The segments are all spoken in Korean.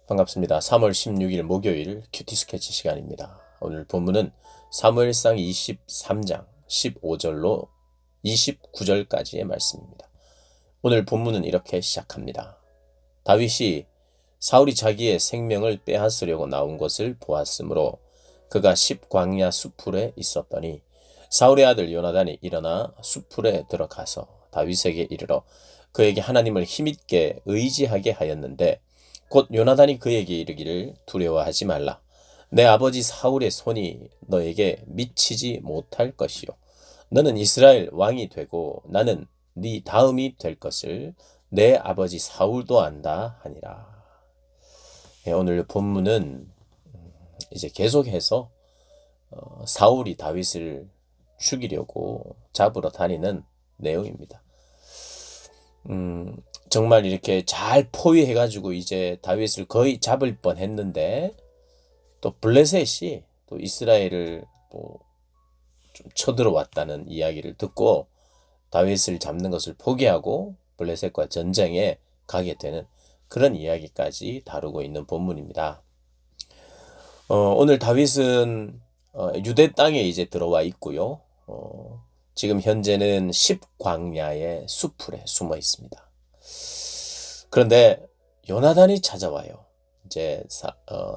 반갑습니다. 3월 16일 목요일 큐티 스케치 시간입니다. 오늘 본문은 사무엘상 23장 15절로 29절까지의 말씀입니다. 오늘 본문은 이렇게 시작합니다. 다윗이 사울이 자기의 생명을 빼앗으려고 나온 것을 보았으므로 그가 십광야 수풀에 있었더니 사울의 아들 요나단이 일어나 수풀에 들어가서 다윗에게 이르러 그에게 하나님을 힘있게 의지하게 하였는데 곧 요나단이 그에게 이르기를 두려워하지 말라. 내 아버지 사울의 손이 너에게 미치지 못할 것이요. 너는 이스라엘 왕이 되고 나는 네 다음이 될 것을 내 아버지 사울도 안다 하니라. 오늘 본문은 이제 계속해서 사울이 다윗을 죽이려고 잡으러 다니는 내용입니다. 정말 이렇게 잘 포위해가지고 이제 다윗을 거의 잡을 뻔했는데 또 블레셋이 또 이스라엘을 좀 쳐들어왔다는 이야기를 듣고 다윗을 잡는 것을 포기하고 블레셋과 전쟁에 가게 되는 그런 이야기까지 다루고 있는 본문입니다. 오늘 다윗은 유대 땅에 이제 들어와 있고요. 지금 현재는 십광야의 수풀에 숨어 있습니다. 그런데 요나단이 찾아와요. 이제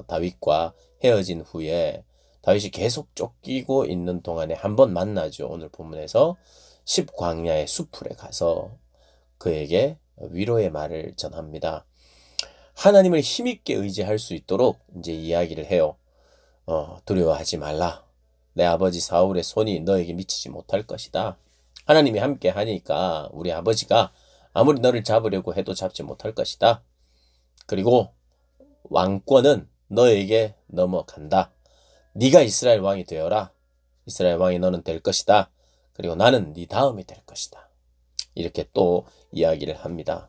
다윗과 헤어진 후에 다윗이 계속 쫓기고 있는 동안에 한번 만나죠. 오늘 본문에서 십광야의 수풀에 가서 그에게 위로의 말을 전합니다. 하나님을 힘있게 의지할 수 있도록 이제 이야기를 해요. 두려워하지 말라. 내 아버지 사울의 손이 너에게 미치지 못할 것이다. 하나님이 함께 하니까 우리 아버지가 아무리 너를 잡으려고 해도 잡지 못할 것이다. 그리고 왕권은 너에게 넘어간다. 네가 이스라엘 왕이 되어라. 이스라엘 왕이 너는 될 것이다. 그리고 나는 네 다음이 될 것이다. 이렇게 또 이야기를 합니다.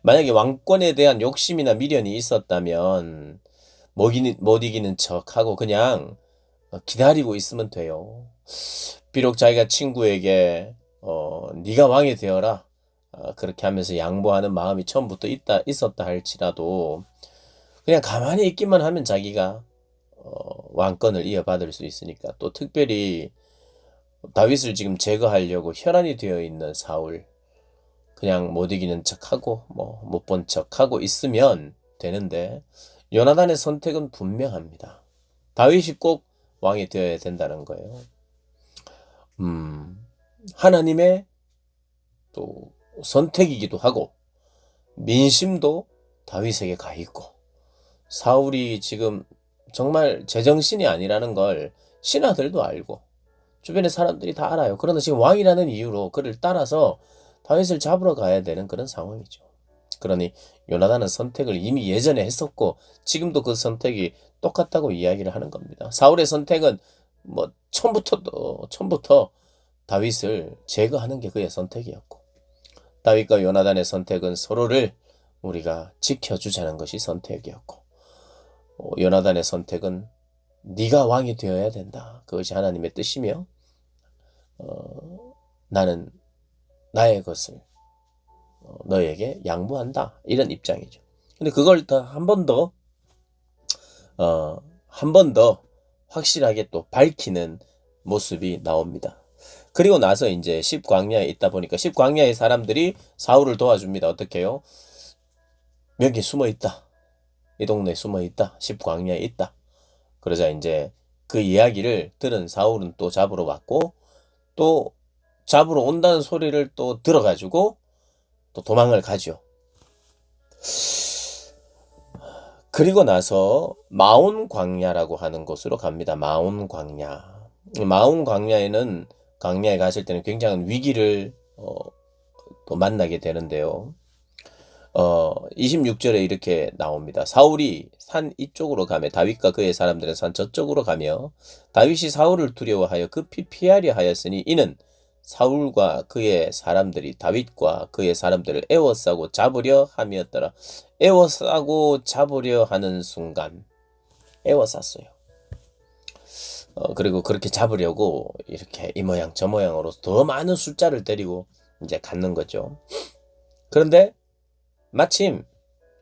만약에 왕권에 대한 욕심이나 미련이 있었다면 못 이기는 척하고 그냥 기다리고 있으면 돼요. 비록 자기가 친구에게 네가 왕이 되어라 그렇게 하면서 양보하는 마음이 처음부터 있었다 할지라도 그냥 가만히 있기만 하면 자기가 왕권을 이어받을 수 있으니까. 또 특별히 다윗을 지금 제거하려고 혈안이 되어 있는 사울, 그냥 못 이기는 척하고 못 본 척하고 있으면 되는데 요나단의 선택은 분명합니다. 다윗이 꼭 왕이 되어야 된다는 거예요. 하나님의 또 선택이기도 하고 민심도 다윗에게 가 있고 사울이 지금 정말 제정신이 아니라는 걸 신하들도 알고 주변의 사람들이 다 알아요. 그러나 지금 왕이라는 이유로 그를 따라서 다윗을 잡으러 가야 되는 그런 상황이죠. 그러니 요나단은 선택을 이미 예전에 했었고 지금도 그 선택이 똑같다고 이야기를 하는 겁니다. 사울의 선택은 처음부터 다윗을 제거하는 게 그의 선택이었고 다윗과 요나단의 선택은 서로를 우리가 지켜주자는 것이 선택이었고 요나단의 선택은 네가 왕이 되어야 된다. 그것이 하나님의 뜻이며 나는 나의 것을 너에게 양보한다. 이런 입장이죠. 근데 그걸 더 한 번 더 확실하게 또 밝히는 모습이 나옵니다. 그리고 나서 이제 십광야에 있다 보니까 십광야의 사람들이 사울을 도와줍니다. 어떻게 해요? 여기 숨어 있다. 이 동네에 숨어 있다. 십광야에 있다. 그러자 이제 그 이야기를 들은 사울은 또 잡으러 왔고 또 잡으러 온다는 소리를 또 들어가지고 또 도망을 가죠. 그리고 나서 마온 광야라고 하는 곳으로 갑니다. 마온 광야. 마온 광야에는 광야에 가실 때는 굉장한 위기를 또 만나게 되는데요. 26절에 이렇게 나옵니다. 사울이 산 이쪽으로 가며 다윗과 그의 사람들은 산 저쪽으로 가며 다윗이 사울을 두려워하여 급히 피하려 하였으니 이는 사울과 그의 사람들이 다윗과 그의 사람들을 에워싸고 잡으려 함이었더라. 에워싸고 잡으려 하는 순간 에워쌌어요. 그리고 그렇게 잡으려고 이렇게 이 모양 저 모양으로 더 많은 숫자를 데리고 이제 갖는 거죠. 그런데 마침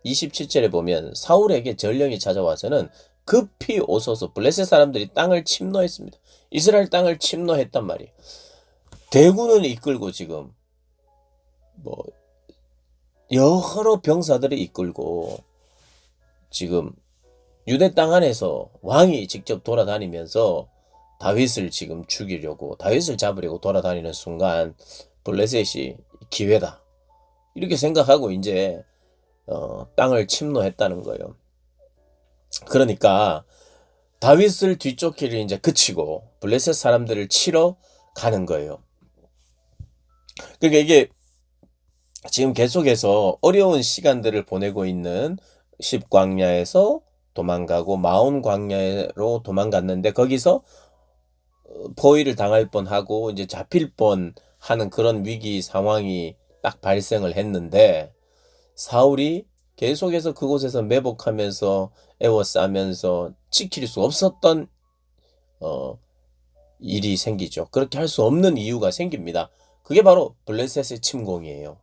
27절에 보면 사울에게 전령이 찾아와서는 급히 오소서 블레셋 사람들이 땅을 침노했습니다. 이스라엘 땅을 침노했단 말이에요. 대군을 이끌고 지금 뭐 여러 병사들을 이끌고 지금 유대 땅 안에서 왕이 직접 돌아다니면서 다윗을 지금 죽이려고 다윗을 잡으려고 돌아다니는 순간 블레셋이 기회다 이렇게 생각하고 이제 땅을 침노했다는 거예요. 그러니까 다윗을 뒤쫓기를 이제 그치고 블레셋 사람들을 치러 가는 거예요. 그러니까 이게 지금 계속해서 어려운 시간들을 보내고 있는 십광야에서 도망가고 마온 광야로 도망갔는데 거기서 포위를 당할 뻔하고 이제 잡힐 뻔하는 그런 위기 상황이 딱 발생을 했는데 사울이 계속해서 그곳에서 매복하면서 애워싸면서 지킬 수 없었던 일이 생기죠. 그렇게 할 수 없는 이유가 생깁니다. 그게 바로 블레셋의 침공이에요.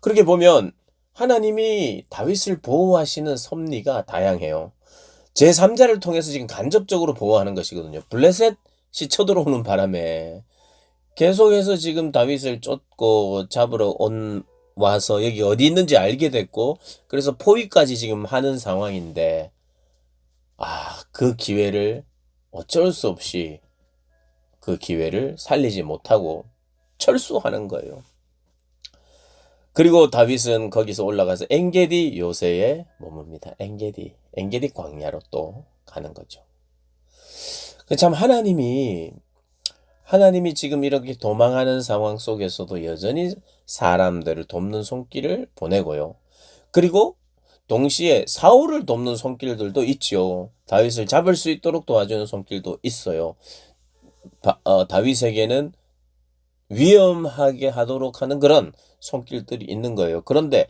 그렇게 보면 하나님이 다윗을 보호하시는 섭리가 다양해요. 제3자를 통해서 지금 간접적으로 보호하는 것이거든요. 블레셋이 쳐들어오는 바람에 계속해서 지금 다윗을 쫓고 잡으러 와서 여기 어디 있는지 알게 됐고 그래서 포위까지 지금 하는 상황인데 그 기회를 어쩔 수 없이 그 기회를 살리지 못하고 철수하는 거예요. 그리고 다윗은 거기서 올라가서 엔게디 요새에 머뭅니다. 엔게디 광야로 또 가는 거죠. 참 하나님이 지금 이렇게 도망하는 상황 속에서도 여전히 사람들을 돕는 손길을 보내고요. 그리고 동시에 사울을 돕는 손길들도 있죠. 다윗을 잡을 수 있도록 도와주는 손길도 있어요. 다윗에게는 위험하게 하도록 하는 그런 손길들이 있는 거예요. 그런데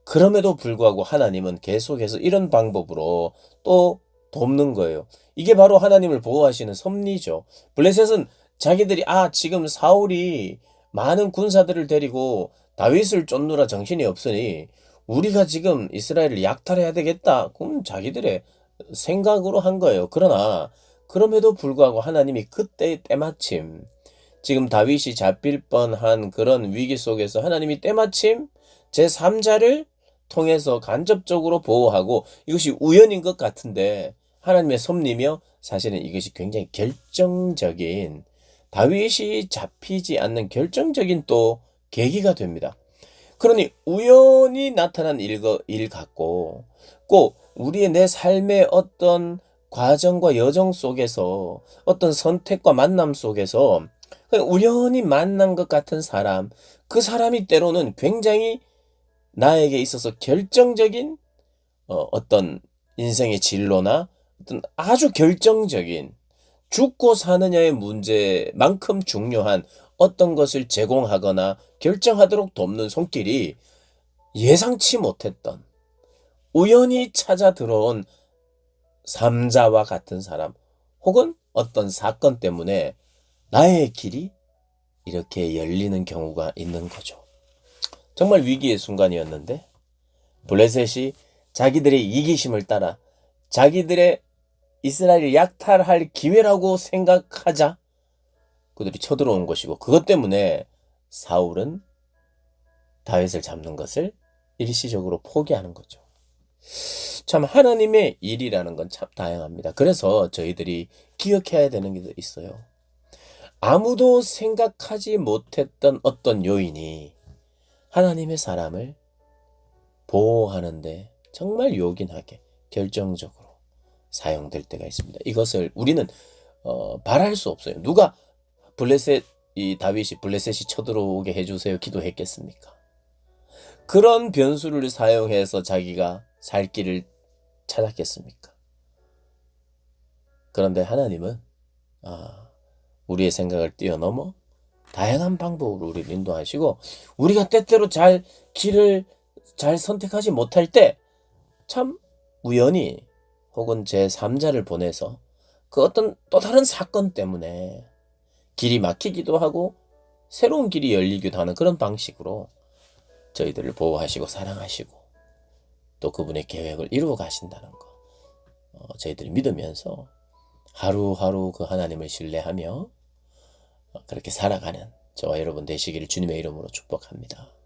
그럼에도 불구하고 하나님은 계속해서 이런 방법으로 또 돕는 거예요. 이게 바로 하나님을 보호하시는 섭리죠. 블레셋은 자기들이 지금 사울이 많은 군사들을 데리고 다윗을 쫓느라 정신이 없으니 우리가 지금 이스라엘을 약탈해야 되겠다. 그럼 자기들의 생각으로 한 거예요. 그러나 그럼에도 불구하고 하나님이 그때 때마침 지금 다윗이 잡힐 뻔한 그런 위기 속에서 하나님이 때마침 제3자를 통해서 간접적으로 보호하고 이것이 우연인 것 같은데 하나님의 섭리며 사실은 이것이 굉장히 결정적인 다윗이 잡히지 않는 결정적인 또 계기가 됩니다. 그러니 우연히 나타난 일 같고 꼭 우리의 내 삶의 어떤 과정과 여정 속에서 어떤 선택과 만남 속에서 우연히 만난 것 같은 사람, 그 사람이 때로는 굉장히 나에게 있어서 결정적인 어떤 인생의 진로나 어떤 아주 결정적인 죽고 사느냐의 문제만큼 중요한 어떤 것을 제공하거나 결정하도록 돕는 손길이 예상치 못했던 우연히 찾아 들어온 삼자와 같은 사람 혹은 어떤 사건 때문에 나의 길이 이렇게 열리는 경우가 있는 거죠. 정말 위기의 순간이었는데 블레셋이 자기들의 이기심을 따라 자기들의 이스라엘을 약탈할 기회라고 생각하자 그들이 쳐들어온 것이고 그것 때문에 사울은 다윗을 잡는 것을 일시적으로 포기하는 거죠. 참 하나님의 일이라는 건 참 다양합니다. 그래서 저희들이 기억해야 되는 게 있어요. 아무도 생각하지 못했던 어떤 요인이 하나님의 사람을 보호하는데 정말 요긴하게 결정적으로 사용될 때가 있습니다. 이것을 우리는 바랄 수 없어요. 누가 다윗이 블레셋이 쳐들어오게 해주세요 기도했겠습니까? 그런 변수를 사용해서 자기가 살 길을 찾았겠습니까? 그런데 하나님은 우리의 생각을 뛰어넘어 다양한 방법으로 우리를 인도하시고 우리가 때때로 길을 잘 선택하지 못할 때 참 우연히 혹은 제3자를 보내서 그 어떤 또 다른 사건 때문에 길이 막히기도 하고 새로운 길이 열리기도 하는 그런 방식으로 저희들을 보호하시고 사랑하시고 또 그분의 계획을 이루어 가신다는 거 저희들이 믿으면서 하루하루 그 하나님을 신뢰하며 그렇게 살아가는 저와 여러분 되시기를 주님의 이름으로 축복합니다.